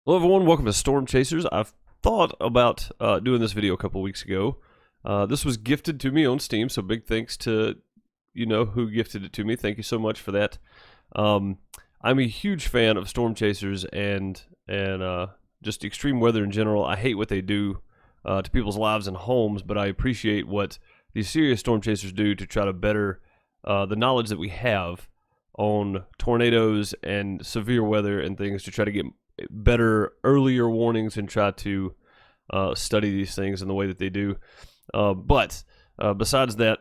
Hello everyone, welcome to Storm Chasers. I've thought about doing this video a couple weeks ago. This was gifted to me on Steam, so big thanks to who gifted it to me. Thank you so much for that. I'm a huge fan of Storm Chasers and just extreme weather in general. I hate what they do to people's lives and homes, but I appreciate what these serious Storm Chasers do to try to better the knowledge that we have on tornadoes and severe weather and things to try to get better earlier warnings and try to study these things in the way that they do. But besides that,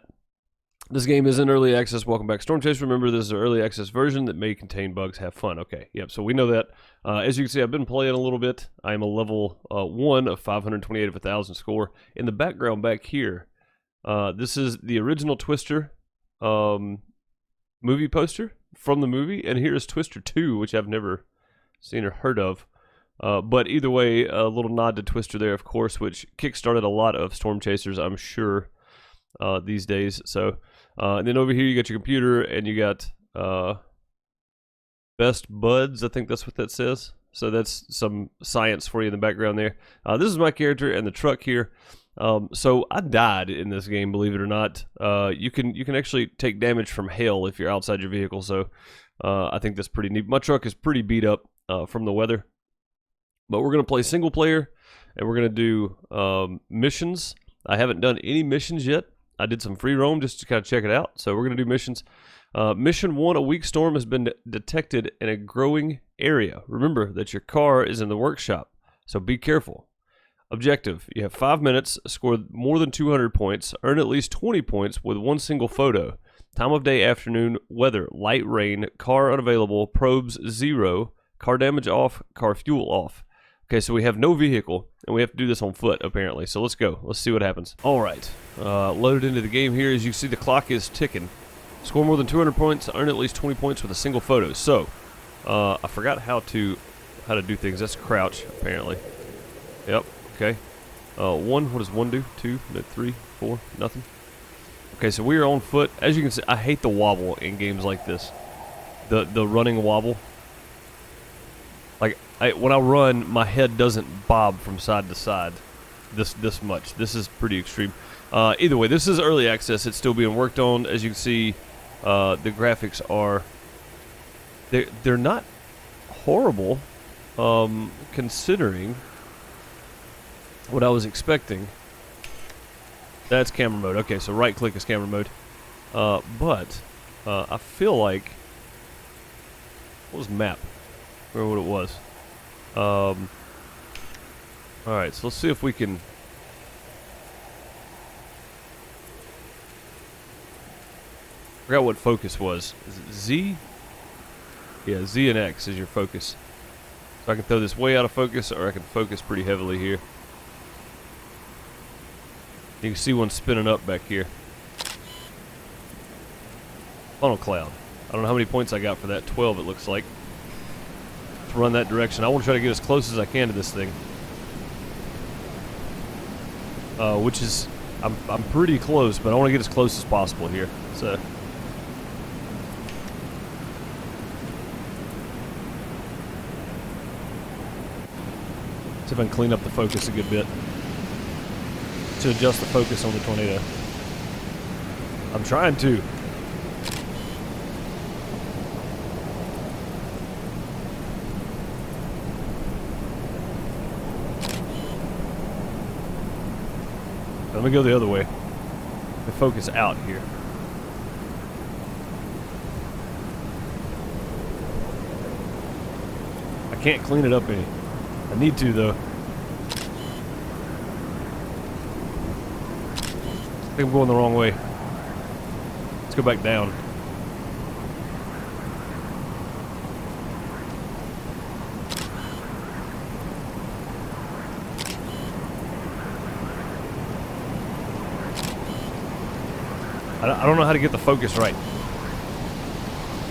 this game is in early access. Welcome back, Storm Chase. Remember, this is an early access version that may contain bugs. Have fun. Okay, yep, so we know that. As you can see, I've been playing a little bit. I am a level 1 of 528 of 1,000 score. In the background back here, this is the original Twister movie poster from the movie, and here is Twister 2, which I've never seen or heard of. But either way, a little nod to Twister there, of course, which kickstarted a lot of Storm Chasers, I'm sure, these days. So, and then over here you got your computer, and you got Best Buds, I think that's what that says. So that's some science for you in the background there. This is my character and the truck here. So I died in this game, believe it or not. You can actually take damage from hail if you're outside your vehicle, so I think that's pretty neat. My truck is pretty beat up from the weather, but we're going to play single player, and we're going to do missions. I haven't done any missions yet. I did some free roam just to kind of check it out, so we're going to do missions. Mission 1, a weak storm has been detected in a growing area. Remember that your car is in the workshop, so be careful. Objective, you have 5 minutes, score more than 200 points, earn at least 20 points with one single photo. Time of day, afternoon, weather, light rain, car unavailable, probes 0, car damage off, car fuel off. Okay, so we have no vehicle, and we have to do this on foot, apparently. So let's go. Let's see what happens. All right, loaded into the game here. As you see, the clock is ticking. Score more than 200 points, earn at least 20 points with a single photo. So, I forgot how to do things. That's crouch, apparently. Yep. Okay. 1, what does 1 do? 2, 3, 4, nothing. Okay, so we are on foot. As you can see, I hate the wobble in games like this. The running wobble. Like, when I run, my head doesn't bob from side to side this much. This is pretty extreme. Either way, this is early access. It's still being worked on. As you can see, the graphics are... They're not horrible, considering what I was expecting. That's camera mode. Okay, so right click is camera mode. But I feel like, what was map? I remember what it was. Alright, so let's see if we can... I forgot what focus was. Is it Z? Yeah, Z and X is your focus. So I can throw this way out of focus, or I can focus pretty heavily here. You can see one spinning up back here. Funnel cloud. I don't know how many points I got for that. 12 it looks like. Let's run that direction. I want to try to get as close as I can to this thing. Which is... I'm pretty close, but I want to get as close as possible here. So... see if I can clean up the focus a good bit to adjust the focus on the tornado. I'm trying to. Let me go the other way. The focus out here. I can't clean it up any. I need to, though. I think I'm going the wrong way. Let's go back down. I don't know how to get the focus right.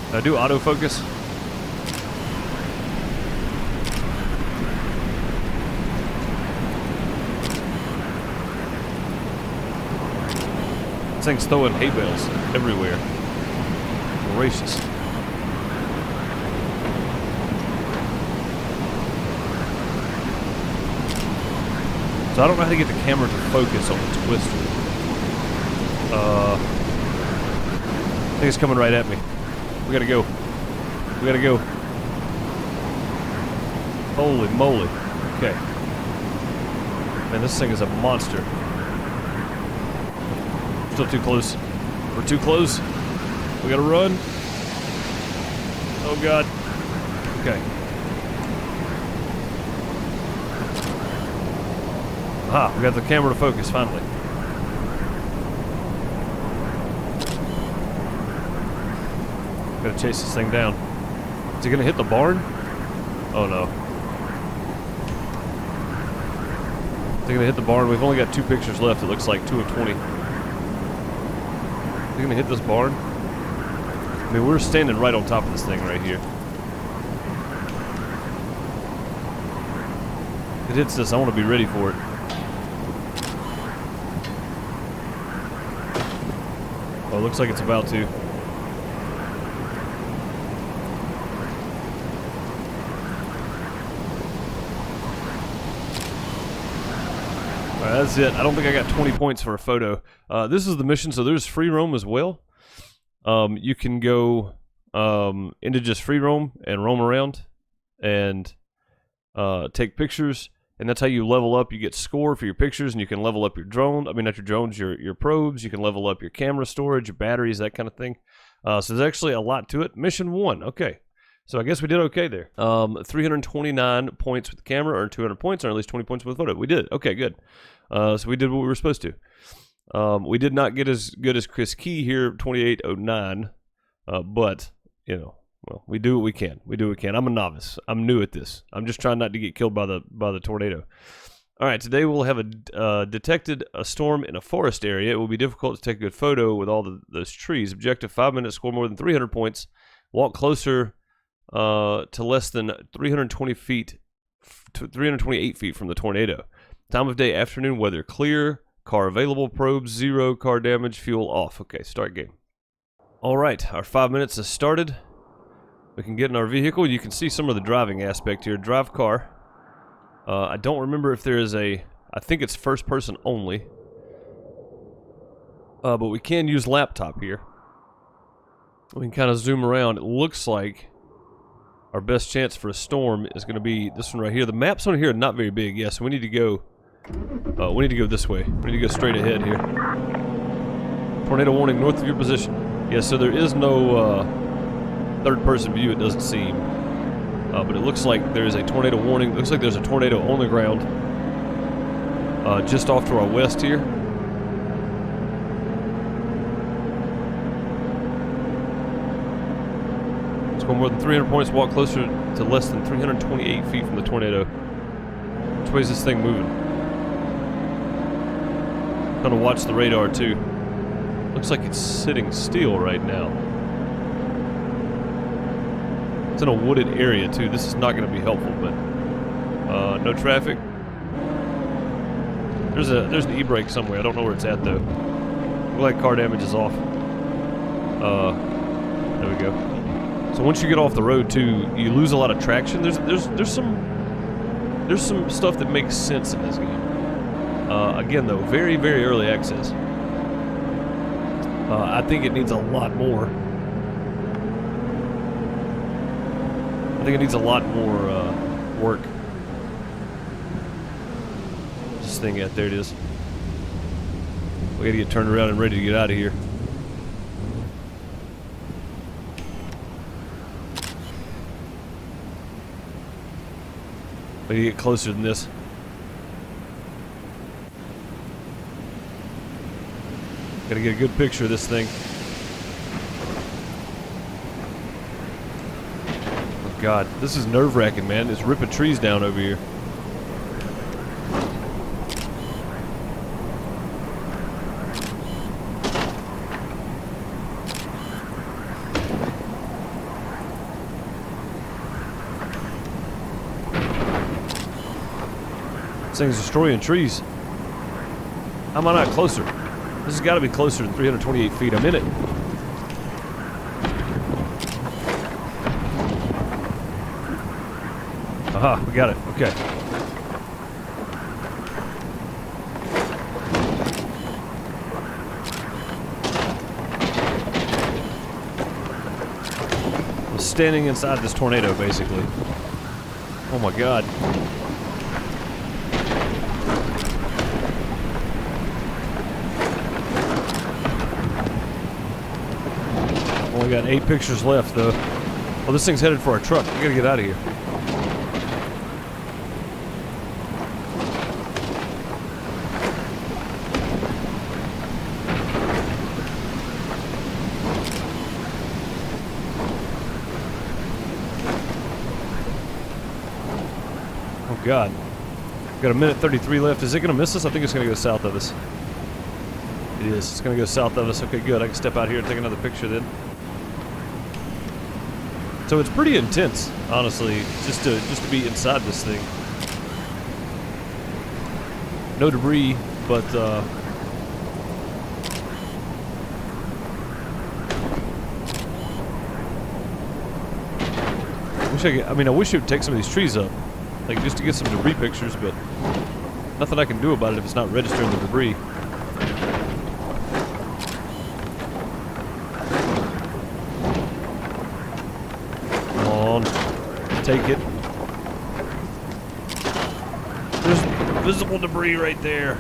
Can I do autofocus? This thing's throwing hay bales everywhere. Gracious. So I don't know how to get the camera to focus on the twister. I think it's coming right at me. We gotta go. We gotta go. Holy moly. Okay. Man, this thing is a monster. Still too close. We're too close. We gotta run. Oh god. Okay. Aha, we got the camera to focus finally. Gotta chase this thing down. Is it gonna hit the barn? Oh no. Is it gonna hit the barn? We've only got 2 pictures left. It looks like 2 of 20. Is it gonna hit this barn? I mean, we're standing right on top of this thing right here. If it hits this, I want to be ready for it. Oh, it looks like it's about to. Alright, that's it. I don't think I got 20 points for a photo. This is the mission, so there's free roam as well. You can go into just free roam and roam around and take pictures, and that's how you level up. You get score for your pictures, and you can level up your drone. I mean, not your drones, your probes. You can level up your camera storage, your batteries, that kind of thing. So there's actually a lot to it. Mission 1, okay. So I guess we did okay there. 329 points with the camera, earned 200 points, or at least 20 points with the photo. We did. Okay, good. So we did what we were supposed to. We did not get as good as Chris Key here, 2809, but, you know, well, we do what we can. We do what we can. I'm a novice. I'm new at this. I'm just trying not to get killed by the tornado. All right, today we'll have detected a storm in a forest area. It will be difficult to take a good photo with all those trees. Objective: 5 minutes, score more than 300 points. Walk closer to less than 328 feet from the tornado. Time of day: afternoon. Weather: clear. Car available. Probes 0. Car damage. Fuel off. Okay, start game. All right, our 5 minutes has started. We can get in our vehicle. You can see some of the driving aspect here. Drive car. I don't remember if there is I think it's first person only. But we can use laptop here. We can kind of zoom around. It looks like our best chance for a storm is going to be this one right here. The maps on here are not very big. Yes, we need to go. We need to go this way. We need to go straight ahead here. Tornado warning north of your position. Yeah, so there is no third-person view, it doesn't seem. But it looks like there is a tornado warning. It looks like there's a tornado on the ground just off to our west here. Score more than 300 points. Walk closer to less than 328 feet from the tornado. Which way is this thing moving? Gonna watch the radar too. Looks like it's sitting still right now. It's in a wooded area too. This is not going to be helpful, but no traffic. There's an e-brake somewhere. I don't know where it's at though. Look like car damage is off. There we go. So once you get off the road too, you lose a lot of traction. There's some stuff that makes sense in this game. Again though, very, very early access. I think it needs a lot more. I think it needs a lot more work. This thing out there it is. We gotta get turned around and ready to get out of here. We need to get closer than this. Gotta get a good picture of this thing. Oh God, this is nerve-wracking, man. It's ripping trees down over here. This thing's destroying trees. How am I not closer? This has got to be closer than 328 feet. I'm in it. Aha, we got it. Okay. standing inside this tornado, basically. Oh my god. Only got 8 pictures left, though. Oh, this thing's headed for our truck. We gotta get out of here. Oh god. Got a minute 33 left. Is it gonna miss us? I think it's gonna go south of us. It is. It's gonna go south of us. Okay, good. I can step out here and take another picture then. So it's pretty intense, honestly, just to be inside this thing. No debris, but I wish it would take some of these trees up, like just to get some debris pictures, but nothing I can do about it if it's not registering the debris. Take it. There's visible debris right there.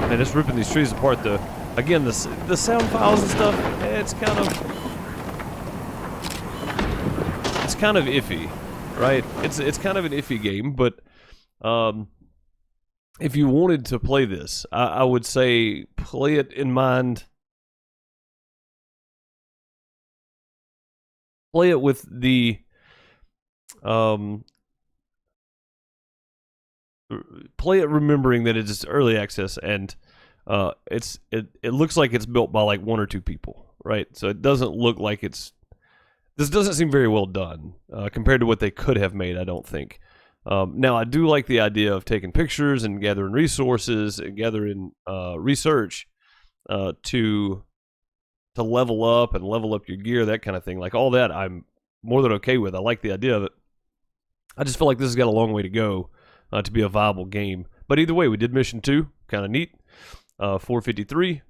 Man, it's ripping these trees apart though. Again, the sound files and stuff, it's kind of iffy, right? It's kind of an iffy game, but if you wanted to play this, I would say play it in mind. Play it with the play it remembering that it's early access, and it looks like it's built by like 1 or 2 people, right? So it doesn't look like this doesn't seem very well done compared to what they could have made, I don't think. Now I do like the idea of taking pictures and gathering resources and gathering research to level up and level up your gear, that kind of thing. Like all that I'm more than okay with. I like the idea of it. I just feel like this has got a long way to go to be a viable game. But either way, we did mission 2, kind of neat. 453.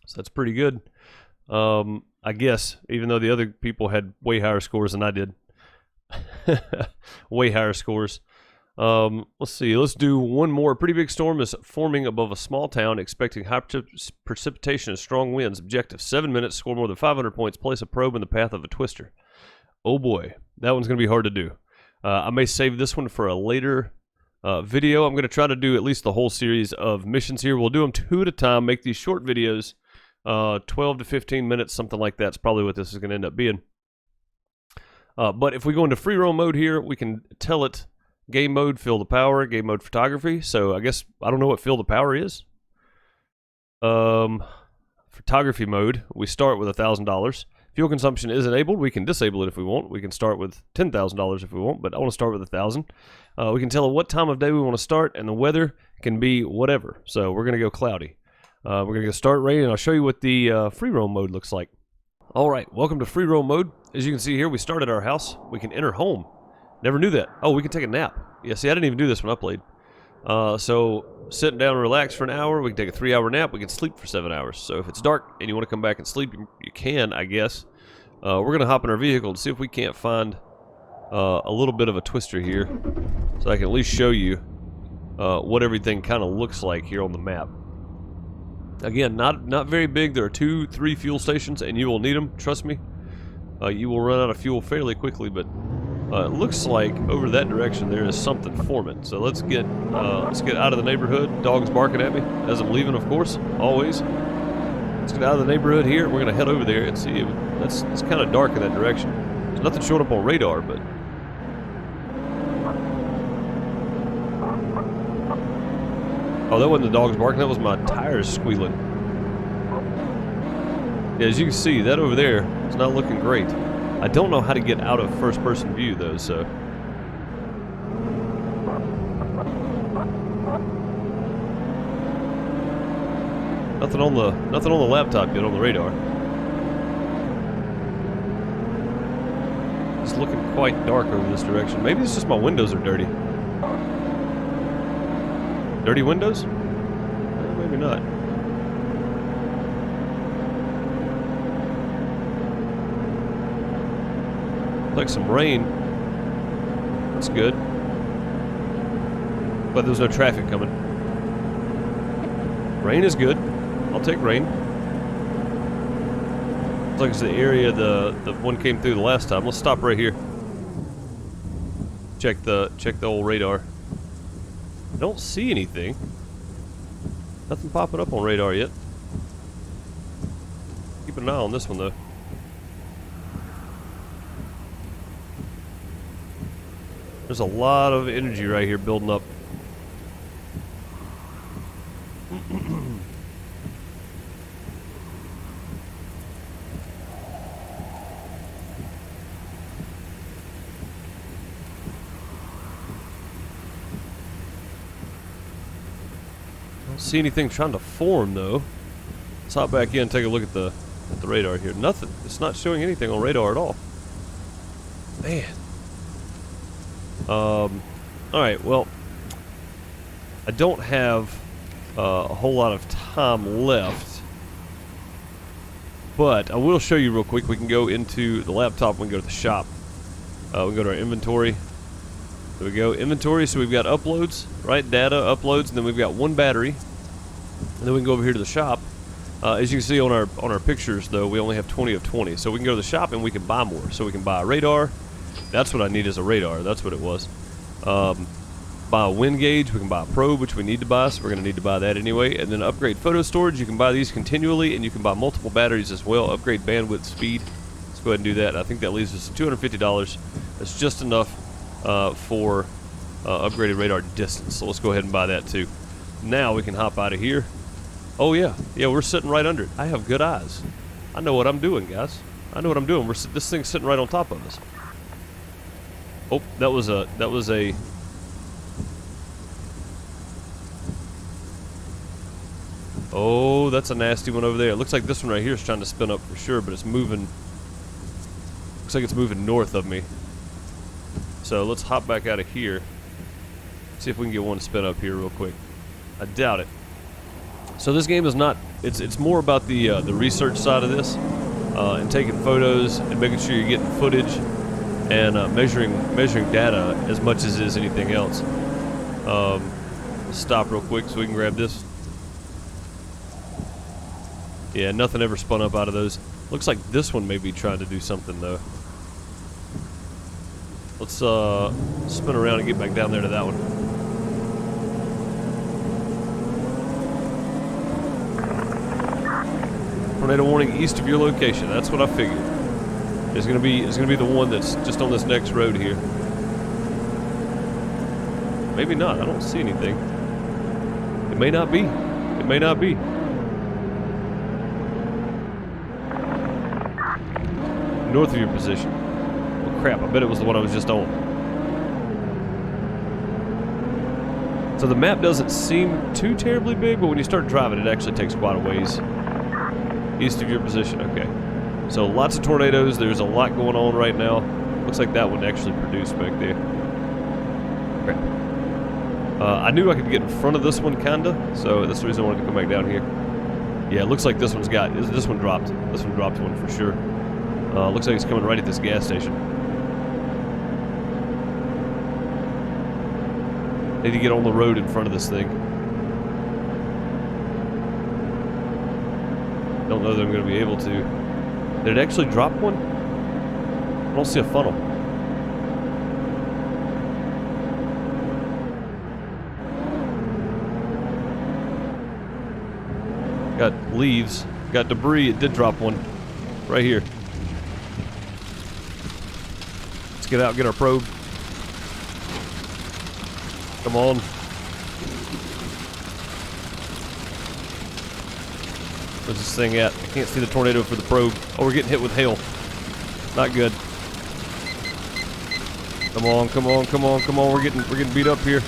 So that's pretty good. I guess, even though the other people had way higher scores than I did. Way higher scores. Let's see. Let's do one more. A pretty big storm is forming above a small town, expecting high precipitation and strong winds. Objective: 7 minutes. Score more than 500 points. Place a probe in the path of a twister. Oh boy, that one's gonna be hard to do. I may save this one for a later video. I'm gonna try to do at least the whole series of missions here. We'll do them 2 at a time. Make these short videos, 12 to 15 minutes, something like that's probably what this is gonna end up being. But if we go into free roam mode here, we can tell it. Game mode, fill the power. Game mode, photography. So I guess, I don't know what fill the power is. Photography mode, we start with $1,000. Fuel consumption is enabled. We can disable it if we want. We can start with $10,000 if we want, but I want to start with 1,000. We can tell it what time of day we want to start, and the weather can be whatever. So we're going to go cloudy. We're going to go start rain, and I'll show you what the free roam mode looks like. All right, welcome to free roam mode. As you can see here, we start at our house. We can enter home. Never knew that. Oh, we can take a nap. Yeah, see, I didn't even do this when I played. So, sitting down and relax for an hour, we can take a 3-hour nap, we can sleep for 7 hours. So if it's dark and you want to come back and sleep, you can, I guess. We're going to hop in our vehicle and see if we can't find a little bit of a twister here, so I can at least show you what everything kind of looks like here on the map. Again, not very big. There are 2-3 fuel stations, and you will need them, trust me. You will run out of fuel fairly quickly, but it looks like over that direction there is something forming. So let's get out of the neighborhood. Dog's barking at me as I'm leaving, of course, always. Let's get out of the neighborhood here. We're gonna head over there and see. It's kind of dark in that direction. There's nothing showing up on radar, but oh, that wasn't the dog's barking. That was my tires squealing. Yeah, as you can see, that over there is not looking great. I don't know how to get out of first-person view, though, so... Nothing on the laptop yet on the radar. It's looking quite dark over this direction. Maybe it's just my windows are dirty. Dirty windows? Maybe not. like some rain. That's good. But there's no traffic coming. Rain is good. I'll take rain. Looks like it's the area the one came through the last time. Let's stop right here. Check the old radar. I don't see anything. Nothing popping up on radar yet. Keep an eye on this one though. There's a lot of energy right here building up. See anything trying to form though. Let's hop back in and take a look at the radar here. Nothing. It's not showing anything on radar at all. Man. Alright, well, I don't have a whole lot of time left, but I will show you real quick. We can go into the laptop, we can go to the shop, we can go to our inventory. There we go, inventory. So we've got uploads, right? Data, uploads, and then we've got one battery. And then we can go over here to the shop. As you can see on our pictures, though, we only have 20 of 20. So we can go to the shop and we can buy more. So we can buy a radar. That's what I need, is a radar. That's what it was. Buy a wind gauge. We can buy a probe, which we need to buy. So we're going to need to buy that anyway. And then upgrade photo storage. You can buy these continually, and you can buy multiple batteries as well. Upgrade bandwidth speed. Let's go ahead and do that. I think that leaves us $250. That's just enough for upgraded radar distance. So let's go ahead and buy that too. Now we can hop out of here. Oh yeah, we're sitting right under it. I have good eyes. I know what I'm doing, guys. I know what I'm doing. This thing's sitting right on top of us. Oh, that was a. Oh, that's a nasty one over there. It looks like this one right here is trying to spin up for sure, but it's moving. Looks like it's moving north of me. So let's hop back out of here. See if we can get one to spin up here real quick. I doubt it. So this game is not. It's more about the research side of this, and taking photos and making sure you're getting footage and measuring data as much as it is anything else. Let's stop real quick so we can grab this. Yeah, nothing ever spun up out of those. Looks like this one may be trying to do something though. Let's spin around and get back down there to that one. Tornado warning east of your location. That's what I figured. It's gonna be the one that's just on this next road here. Maybe not. I don't see anything. It may not be. It may not be. North of your position. Oh crap! I bet it was the one I was just on. So the map doesn't seem too terribly big, but when you start driving, it actually takes quite a ways. East of your position, okay. So lots of tornadoes. There's a lot going on right now. Looks like that one actually produced back there. Okay. I knew I could get in front of this one, kinda. So that's the reason I wanted to come back down here. Yeah, it looks like this one dropped. This one dropped one for sure. Looks like it's coming right at this gas station. Need to get on the road in front of this thing. Don't know that I'm going to be able to. Did it actually drop one? I don't see a funnel. Got leaves, got debris. It did drop one right here. Let's get out, get our probe. Come on. Where's this thing at? I can't see the tornado for the probe. Oh, we're getting hit with hail. Not good. Come on, come on, come on, come on. We're getting beat up here.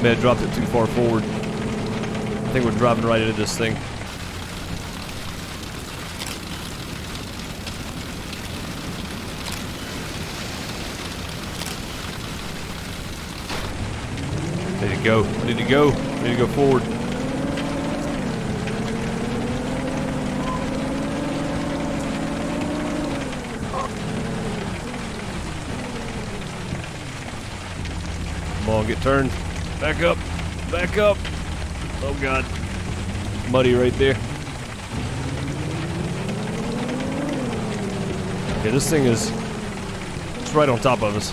Man, I dropped it too far forward. I think we're driving right into this thing. Need to go. Need to go. Need to go forward. Come on, get turned. Back up. Back up. Oh, God. Muddy right there. Okay, this thing is... It's right on top of us.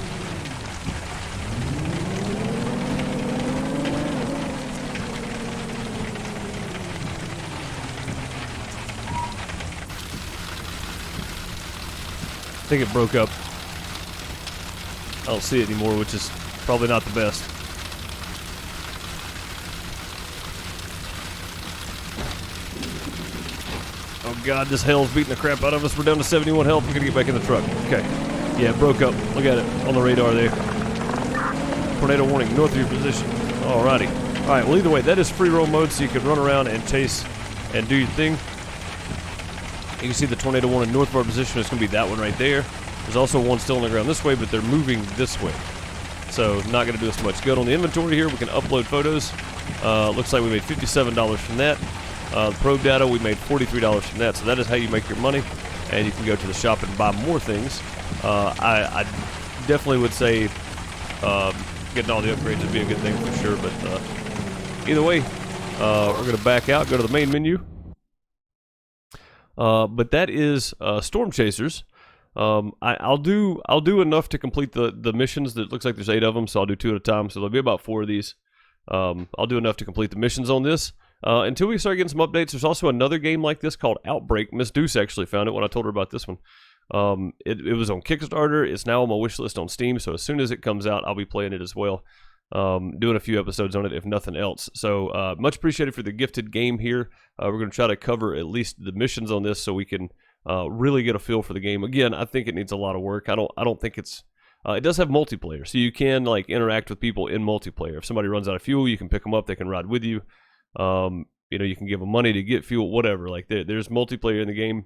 I think it broke up. I don't see it anymore, which is probably not the best. Oh God, this hell's beating the crap out of us. We're down to 71 health. We're gonna get back in the truck. Okay. Yeah, it broke up. Look at it on the radar there. Tornado warning, north of your position. Alrighty. Alright, well either way, that is free roam mode, so you can run around and chase and do your thing. You can see the tornado warning north of our position is going to be that one right there. There's also one still on the ground this way, but they're moving this way. So not going to do us much good. On the inventory here, we can upload photos. Looks like we made $57 from that. The probe data, we made $43 from that. So that is how you make your money. And you can go to the shop and buy more things. I definitely would say getting all the upgrades would be a good thing for sure. But either way, we're going to back out, go to the main menu. But that is Storm Chasers. I'll do enough to complete the missions. That looks like there's 8 of them, so I'll do 2 at a time. So there'll be about 4 of these. I'll do enough to complete the missions on this. Until we start getting some updates, there's also another game like this called Outbreak. Miss Deuce actually found it when I told her about this one. It was on Kickstarter. It's now on my wish list on Steam, so as soon as it comes out, I'll be playing it as well. Doing a few episodes on it, if nothing else. So much appreciated for the gifted game here. We're going to try to cover at least the missions on this so we can really get a feel for the game. Again, I think it needs a lot of work. I don't think it's... it does have multiplayer, so you can like interact with people in multiplayer. If somebody runs out of fuel, you can pick them up. They can ride with you. You know, you can give them money to get fuel, whatever. Like there's multiplayer in the game.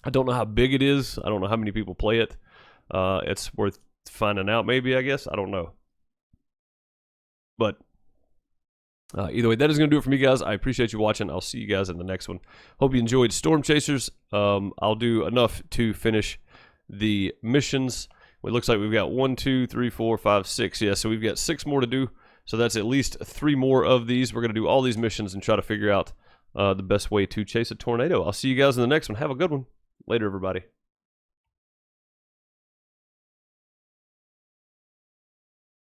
I don't know how big it is. I don't know how many people play it. It's worth finding out, maybe, I guess. I don't know. But either way, that is going to do it for me, guys. I appreciate you watching. I'll see you guys in the next one. Hope you enjoyed Storm Chasers. I'll do enough to finish the missions. It looks like we've got 1, 2, 3, 4, 5, 6. Yeah, so we've got 6 more to do. So that's at least 3 more of these. We're going to do all these missions and try to figure out the best way to chase a tornado. I'll see you guys in the next one. Have a good one. Later, everybody.